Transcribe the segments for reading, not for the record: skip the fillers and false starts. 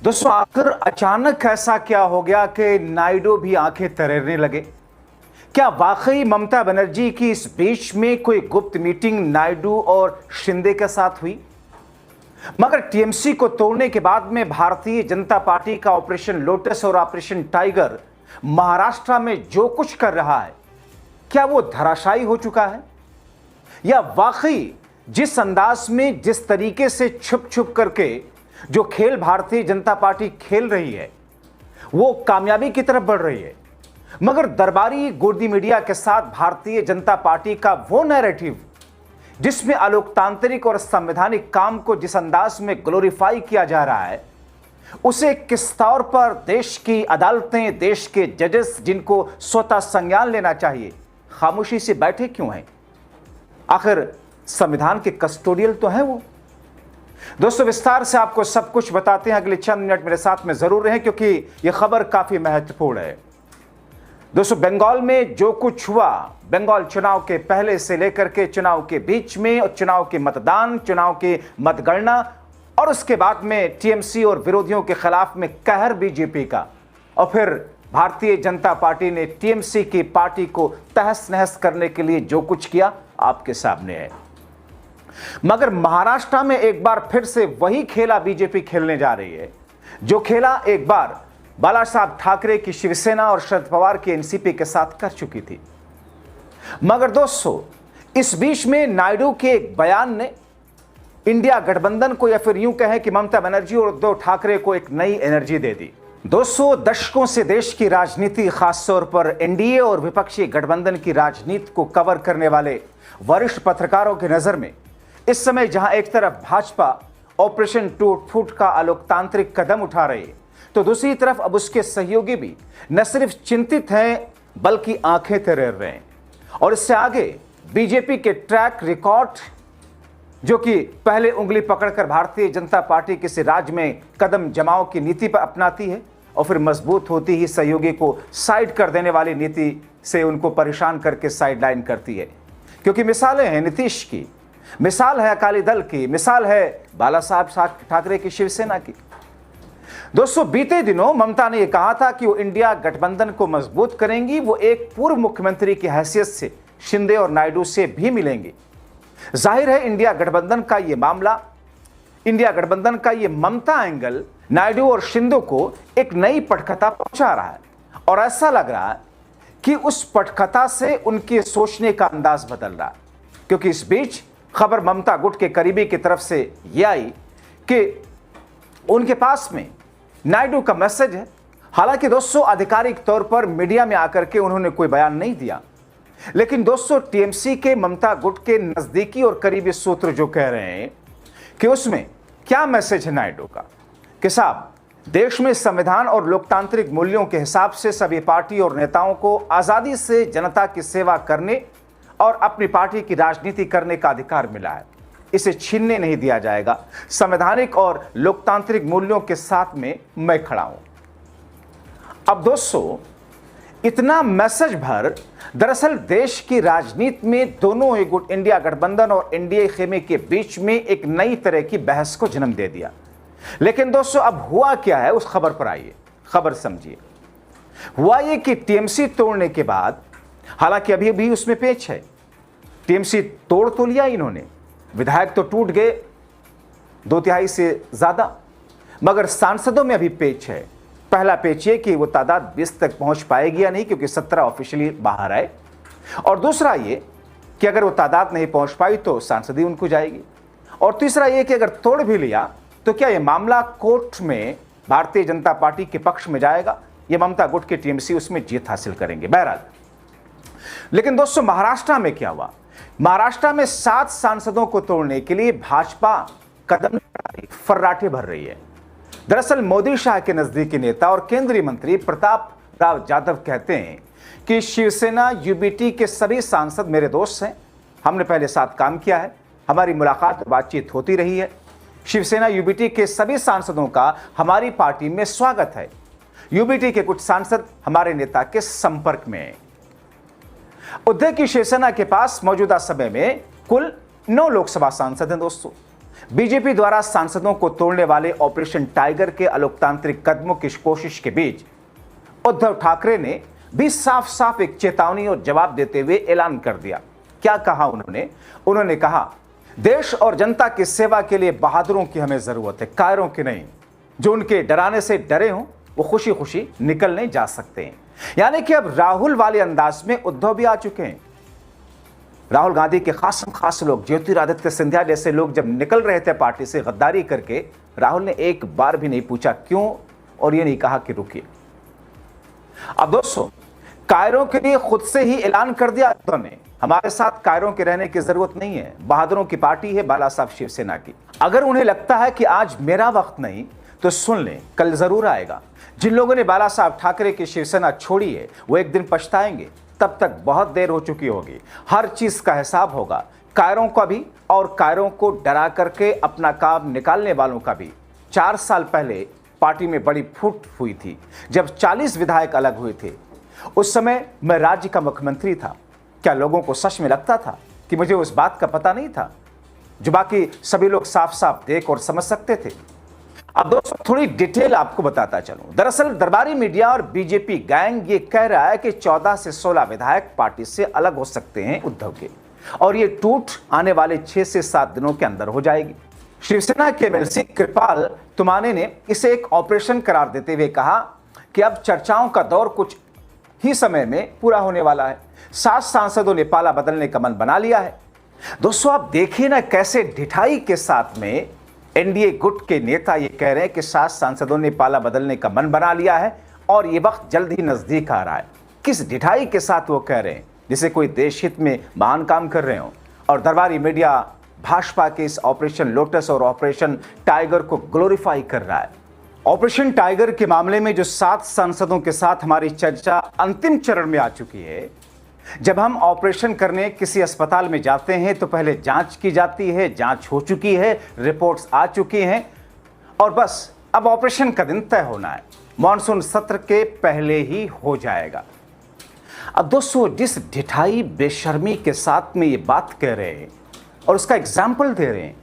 दोस्तों, आखिर अचानक ऐसा क्या हो गया कि नायडू भी आंखें तरेरने लगे? क्या वाकई ममता बनर्जी की इस बीच में कोई गुप्त मीटिंग नायडू और शिंदे के साथ हुई? मगर टीएमसी को तोड़ने के बाद में भारतीय जनता पार्टी का ऑपरेशन लोटस और ऑपरेशन टाइगर महाराष्ट्र में जो कुछ कर रहा है, क्या वो धराशायी हो चुका है? या वाकई जिस अंदाज में, जिस तरीके से छुप छुप करके जो खेल भारतीय जनता पार्टी खेल रही है, वो कामयाबी की तरफ बढ़ रही है? मगर दरबारी गोदी मीडिया के साथ भारतीय जनता पार्टी का वो नैरेटिव जिसमें अलोकतांत्रिक और संवैधानिक काम को जिस अंदाज में ग्लोरीफाई किया जा रहा है, उसे किस तौर पर देश की अदालतें, देश के जजेस जिनको स्वतः संज्ञान लेना चाहिए, खामोशी से बैठे क्यों हैं? आखिर संविधान के कस्टोडियल तो हैं वो। दोस्तों, विस्तार से आपको सब कुछ बताते हैं। अगले चंद मिनट मेरे साथ में जरूर रहें, क्योंकि यह खबर काफी महत्वपूर्ण है। दोस्तों, बंगाल में जो कुछ हुआ, बंगाल चुनाव के पहले से लेकर के चुनाव के बीच में, और चुनाव के मतदान, चुनाव की मतगणना, और उसके बाद में टीएमसी और विरोधियों के खिलाफ में कहर बीजेपी का, और फिर भारतीय जनता पार्टी ने टीएमसी की पार्टी को तहस नहस करने के लिए जो कुछ किया, आपके सामने है। मगर महाराष्ट्र में एक बार फिर से वही खेला बीजेपी खेलने जा रही है, जो खेला एक बार बाला साहब ठाकरे की शिवसेना और शरद पवार की एनसीपी के साथ कर चुकी थी। मगर दोस्तों, इस बीच में नायडू के एक बयान ने इंडिया गठबंधन को, या फिर यूं कहें कि ममता बनर्जी और उद्धव ठाकरे को, एक नई एनर्जी दे दी। दोस्तों, दशकों से देश की राजनीति, खासतौर पर एनडीए और विपक्षी गठबंधन की राजनीति को कवर करने वाले वरिष्ठ पत्रकारों की नजर में इस समय जहां एक तरफ भाजपा ऑपरेशन टूट फूट का अलोकतांत्रिक कदम उठा रही है, तो दूसरी तरफ अब उसके सहयोगी भी न सिर्फ चिंतित हैं, बल्कि आंखें तरेर रहे हैं। और इससे आगे बीजेपी के ट्रैक रिकॉर्ड, जो कि पहले उंगली पकड़कर भारतीय जनता पार्टी किसी राज्य में कदम जमाओ की नीति पर अपनाती है, और फिर मजबूत होती ही सहयोगी को साइड कर देने वाली नीति से उनको परेशान करके साइडलाइन करती है। क्योंकि मिसालें हैं नीतीश की, मिसाल है अकाली दल की, मिसाल है बाला साहब ठाकरे की शिवसेना की। दोस्तों, बीते दिनों ममता ने यह कहा था कि वो इंडिया गठबंधन को मजबूत करेंगी। वो एक पूर्व मुख्यमंत्री की हैसियत से शिंदे और नायडू से भी मिलेंगी। जाहिर है, इंडिया गठबंधन का यह मामला, इंडिया गठबंधन का यह ममता एंगल नायडू और शिंदे को एक नई पटकथा पहुंचा रहा है। और ऐसा लग रहा है कि उस पटकथा से उनके सोचने का अंदाज बदल रहा है। क्योंकि इस बीच खबर ममता गुट के करीबी की तरफ से यह आई कि उनके पास में नायडू का मैसेज है। हालांकि दोस्तों, आधिकारिक तौर पर मीडिया में आकर के उन्होंने कोई बयान नहीं दिया, लेकिन दोस्तों, टीएमसी के ममता गुट के नजदीकी और करीबी सूत्र जो कह रहे हैं कि उसमें क्या मैसेज है नायडू का, कि साहब, देश में संविधान और लोकतांत्रिक मूल्यों के हिसाब से सभी पार्टी और नेताओं को आजादी से जनता की सेवा करने और अपनी पार्टी की राजनीति करने का अधिकार मिला है। इसे छीनने नहीं दिया जाएगा। संवैधानिक और लोकतांत्रिक मूल्यों के साथ में मैं खड़ा हूं। अब दोस्तों, इतना मैसेज भर दरअसल देश की राजनीति में दोनों ही गुट, इंडिया गठबंधन और एनडीए खेमे के बीच में एक नई तरह की बहस को जन्म दे दिया। लेकिन दोस्तों, अब हुआ क्या है, उस खबर पर आइए, खबर समझिए। हुआ ये कि टीएमसी तोड़ने के बाद, हालांकि अभी भी उसमें पेच है, टीएमसी तोड़ तो लिया इन्होंने, विधायक तो टूट गए 2/3 से ज्यादा, मगर सांसदों में अभी पेच है। पहला पेच ये कि वो तादाद 20 तक पहुंच पाएगी या नहीं, क्योंकि 17 ऑफिशियली बाहर आए, और दूसरा ये कि अगर वो तादाद नहीं पहुंच पाई तो सांसदी उनको जाएगी, और तीसरा ये कि अगर तोड़ भी लिया तो क्या ये मामला कोर्ट में भारतीय जनता पार्टी के पक्ष में जाएगा, ये ममता गुट के टीएमसी उसमें जीत हासिल करेंगे। बहरहाल, लेकिन दोस्तों, महाराष्ट्र में क्या हुआ? महाराष्ट्र में 7 सांसदों को तोड़ने के लिए भाजपा कदम फर्राटे भर रही है। दरअसल मोदी शाह के नजदीकी नेता और केंद्रीय मंत्री प्रताप राव जाधव कहते हैं कि शिवसेना यूबीटी के सभी सांसद मेरे दोस्त हैं, हमने पहले साथ काम किया है, हमारी मुलाकात और बातचीत होती रही है। शिवसेना यूबीटी के सभी सांसदों का हमारी पार्टी में स्वागत है। यूबीटी के कुछ सांसद हमारे नेता के संपर्क में हैं। उद्धव की शिवसेना के पास मौजूदा समय में कुल 9 लोकसभा सांसद हैं दोस्तों। बीजेपी द्वारा सांसदों को तोड़ने वाले ऑपरेशन टाइगर के अलोकतांत्रिक कदमों की कोशिश के बीच उद्धव ठाकरे ने भी साफ साफ एक चेतावनी और जवाब देते हुए ऐलान कर दिया। क्या कहा उन्होंने कहा, देश और जनता की सेवा के लिए बहादुरों की हमें जरूरत है, कायरों की नहीं। जो उनके डराने से डरे हों वो खुशी खुशी निकलने जा सकते हैं। यानी कि अब राहुल वाले अंदाज में उद्धव भी आ चुके हैं। राहुल गांधी के खास लोग, ज्योतिरादित्य सिंधिया जैसे लोग जब निकल रहे थे पार्टी से गद्दारी करके, राहुल ने एक बार भी नहीं पूछा क्यों, और ये नहीं कहा कि रुकिए। अब दोस्तों, कायरों के लिए खुद से ही ऐलान कर दिया उद्धव ने, हमारे साथ कायरों के रहने की जरूरत नहीं है, बहादुरों की पार्टी है बाला साहब शिवसेना की। अगर उन्हें लगता है कि आज मेरा वक्त नहीं तो सुन लें, कल जरूर आएगा। जिन लोगों ने बाला साहब ठाकरे की शिवसेना छोड़ी है वो एक दिन पछताएंगे, तब तक बहुत देर हो चुकी होगी। हर चीज का हिसाब होगा, कायरों का भी और कायरों को डरा करके अपना काम निकालने वालों का भी। 4 साल पहले पार्टी में बड़ी फूट हुई थी जब 40 विधायक अलग हुए थे। उस समय मैं राज्य का मुख्यमंत्री था। क्या लोगों को सच में लगता था कि मुझे उस बात का पता नहीं था जो बाकी सभी लोग साफ साफ देख और समझ सकते थे? अब दोस्तों, थोड़ी डिटेल आपको बताता चलूं। दरअसल दरबारी मीडिया और बीजेपी गैंग ये कह रहा है कि 14 से 16 विधायक पार्टी से अलग हो सकते हैं उद्धव के, और ये टूट आने वाले 6 से 7 दिनों के अंदर हो जाएगी। शिवसेना के एमएलसी कृपाल तुमाने ने इसे एक ऑपरेशन करार देते हुए कहा कि अब चर्चाओं का दौर कुछ ही समय में पूरा होने वाला है। 7 सांसदों ने पाला बदलने का मन बना लिया है। दोस्तों, आप देखिए ना कैसे ढिठाई के साथ में एनडीए गुट के नेता ये कह रहे हैं कि 7 सांसदों ने पाला बदलने का मन बना लिया है और ये वक्त जल्द ही नजदीक आ रहा है। किस ढिठाई के साथ वो कह रहे हैं, जिसे कोई देश हित में महान काम कर रहे हो। और दरबारी मीडिया भाजपा के इस ऑपरेशन लोटस और ऑपरेशन टाइगर को ग्लोरीफाई कर रहा है। ऑपरेशन टाइगर के मामले में जो 7 सांसदों के साथ हमारी चर्चा अंतिम चरण में आ चुकी है। जब हम ऑपरेशन करने किसी अस्पताल में जाते हैं तो पहले जांच की जाती है, जांच हो चुकी है, रिपोर्ट्स आ चुकी हैं और बस अब ऑपरेशन का दिन तय होना है। मॉनसून सत्र के पहले ही हो जाएगा। अब दोस्तों, जिस ढिठाई बेशर्मी के साथ में ये बात कह रहे हैं और उसका एग्जाम्पल दे रहे हैं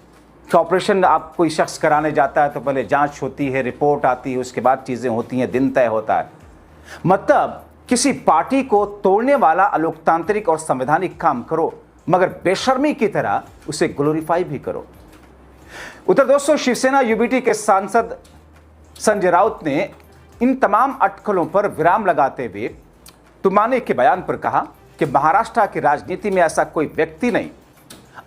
कि ऑपरेशन आप कोई शख्स कराने जाता है तो पहले जांच होती है, रिपोर्ट आती है, उसके बाद चीजें होती हैं, दिन तय होता है। मतलब किसी पार्टी को तोड़ने वाला अलोकतांत्रिक और संवैधानिक काम करो, मगर बेशर्मी की तरह उसे ग्लोरीफाई भी करो। उधर दोस्तों, शिवसेना यूबीटी के सांसद संजय राउत ने इन तमाम अटकलों पर विराम लगाते हुए तुमाने के बयान पर कहा कि महाराष्ट्र की राजनीति में ऐसा कोई व्यक्ति नहीं।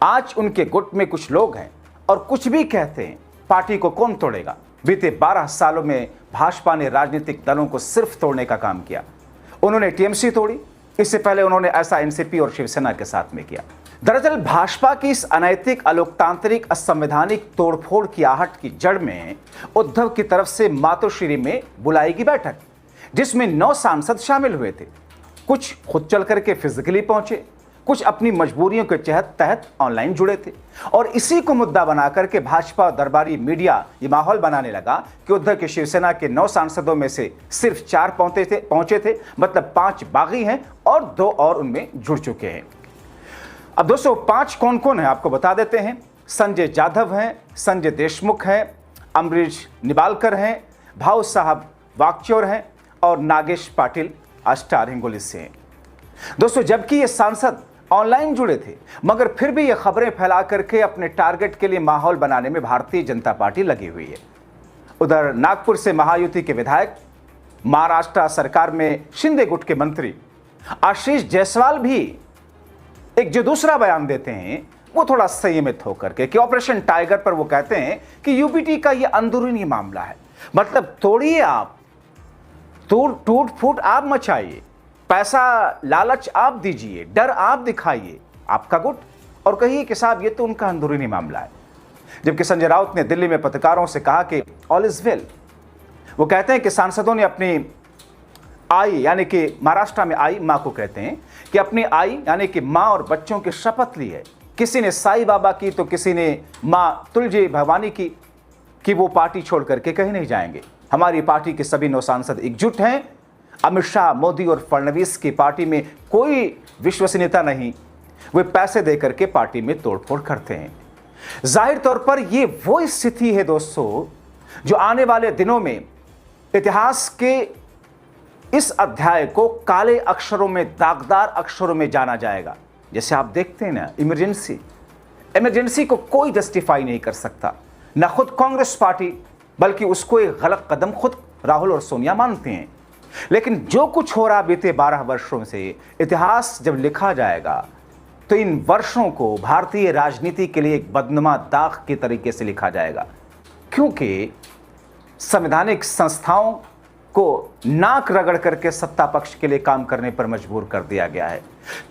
आज उनके गुट में कुछ लोग हैं और कुछ भी कहते हैं, पार्टी को कौन तोड़ेगा। बीते 12 सालों में भाजपा ने राजनीतिक दलों को सिर्फ तोड़ने का काम किया। उन्होंने टीएमसी तोड़ी, इससे पहले उन्होंने ऐसा एनसीपी और शिवसेना के साथ में किया। दरअसल भाजपा की इस अनैतिक, अलोकतांत्रिक, असंवैधानिक तोड़फोड़ की आहट की जड़ में उद्धव की तरफ से मातोश्री में बुलाई गई बैठक, जिसमें 9 सांसद शामिल हुए थे। कुछ खुद चल करके फिजिकली पहुंचे, कुछ अपनी मजबूरियों के तहत ऑनलाइन जुड़े थे। और इसी को मुद्दा बना करके भाजपा और दरबारी मीडिया ये माहौल बनाने लगा कि उद्धव की शिवसेना के 9 सांसदों में से सिर्फ 4 पहुंचे थे, मतलब 5 बागी हैं और 2 और उनमें जुड़ चुके हैं। अब दोस्तों, 5 कौन कौन है आपको बता देते हैं। संजय जाधव हैं, संजय देशमुख हैं, अमरीश निबालकर हैं, भाऊ साहब वागचौर हैं और नागेश पाटिल स्टार हिंगोली से हैं। दोस्तों, जबकि ये सांसद ऑनलाइन जुड़े थे, मगर फिर भी ये खबरें फैला करके अपने टारगेट के लिए माहौल बनाने में भारतीय जनता पार्टी लगी हुई है। उधर नागपुर से महायुति के विधायक, महाराष्ट्र सरकार में शिंदे गुट के मंत्री आशीष जायसवाल भी एक जो दूसरा बयान देते हैं वो थोड़ा संयमित होकर के कि ऑपरेशन टाइगर पर वो कहते हैं कि यूपीटी का ये अंदरूनी मामला है। मतलब तोड़िए आप, टूट फूट आप मचाइए, पैसा लालच आप दीजिए, डर आप दिखाइए, आपका गुट, और कहिए कि साहब ये तो उनका अंदरूनी मामला है। जबकि संजय राउत ने दिल्ली में पत्रकारों से कहा कि ऑल इज वेल। वो कहते हैं कि सांसदों ने अपनी आई, यानी कि महाराष्ट्र में आई मां को कहते हैं कि अपनी आई यानी कि मां और बच्चों की शपथ ली है। किसी ने साईं बाबा की तो किसी ने मां तुलजी भवानी की कि वो पार्टी छोड़ करके कहीं नहीं जाएंगे। हमारी पार्टी के सभी 9 सांसद एकजुट हैं। अमित शाह, मोदी और फडणवीस की पार्टी में कोई विश्वसनीयता नहीं। वे पैसे देकर के पार्टी में तोड़फोड़ करते हैं। जाहिर तौर पर यह वो स्थिति है दोस्तों जो आने वाले दिनों में इतिहास के इस अध्याय को काले अक्षरों में, दागदार अक्षरों में जाना जाएगा। जैसे आप देखते हैं ना, इमरजेंसी को कोई जस्टिफाई नहीं कर सकता, न खुद कांग्रेस पार्टी, बल्कि उसको एक गलत कदम खुद राहुल और सोनिया मानते हैं। लेकिन जो कुछ हो रहा बीते 12 वर्षों से, इतिहास जब लिखा जाएगा तो इन वर्षों को भारतीय राजनीति के लिए एक बदनुमा दाग के तरीके से लिखा जाएगा, क्योंकि संवैधानिक संस्थाओं को नाक रगड़ करके सत्ता पक्ष के लिए काम करने पर मजबूर कर दिया गया है।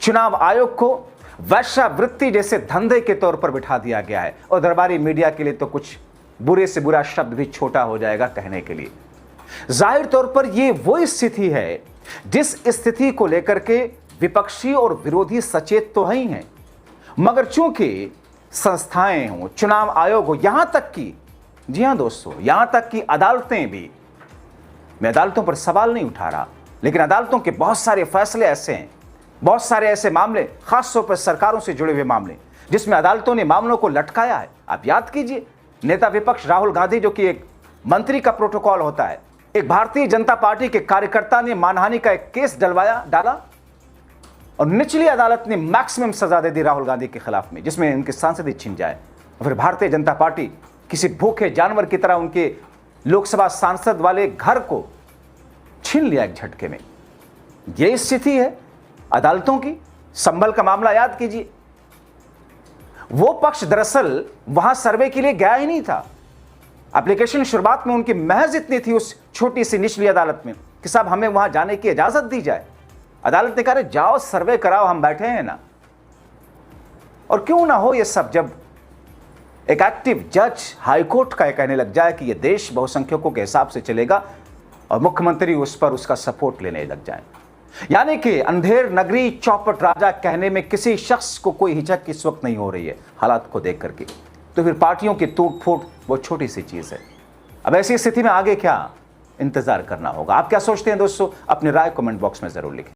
चुनाव आयोग को वेश्यावृत्ति जैसे धंधे के तौर पर बिठा दिया गया है, और दरबारी मीडिया के लिए तो कुछ बुरे से बुरा शब्द भी छोटा हो जाएगा कहने के लिए। जाहिर तौर पर यह वो स्थिति है जिस स्थिति को लेकर के विपक्षी और विरोधी सचेत तो ही हैं, मगर चूंकि संस्थाएं हों, चुनाव आयोग हो, यहां तक कि, जी हां दोस्तों, यहां तक कि अदालतें भी, मैं अदालतों पर सवाल नहीं उठा रहा, लेकिन अदालतों के बहुत सारे फैसले ऐसे हैं, बहुत सारे ऐसे मामले, खासतौर पर सरकारों से जुड़े हुए मामले, जिसमें अदालतों ने मामलों को लटकाया है। आप याद कीजिए, नेता विपक्ष राहुल गांधी, जो कि एक मंत्री का प्रोटोकॉल होता है, एक भारतीय जनता पार्टी के कार्यकर्ता ने मानहानि का एक केस डाला और निचली अदालत ने मैक्सिमम सजा दे दी राहुल गांधी के खिलाफ में, जिसमें उनके सांसद ही छिन जाए। फिर भारतीय जनता पार्टी किसी भूखे जानवर की तरह उनके लोकसभा सांसद वाले घर को छीन लिया एक झटके में। यह स्थिति है अदालतों की। संभल का मामला याद कीजिए, वो पक्ष दरअसल वहां सर्वे के लिए गया ही नहीं था। एप्लीकेशन शुरुआत में उनकी महज इतनी थी उस छोटी सी निचली अदालत में कि साहब हमें वहां जाने की इजाजत दी जाए। अदालत ने कहा जाओ सर्वे कराओ, हम बैठे हैं ना। और क्यों ना हो ये सब, जब एक एक्टिव जज हाईकोर्ट का कहने लग जाए कि यह देश बहुसंख्यकों के हिसाब से चलेगा और मुख्यमंत्री उस पर उसका सपोर्ट लेने लग जाए, यानी कि अंधेर नगरी चौपट राजा कहने में किसी शख्स को कोई हिचक इस वक्त नहीं हो रही है हालात को देख करके, तो फिर पार्टियों की टूट फूट वो छोटी सी चीज है। अब ऐसी स्थिति में आगे क्या इंतजार करना होगा? आप क्या सोचते हैं दोस्तों? अपनी राय कमेंट बॉक्स में जरूर लिखें।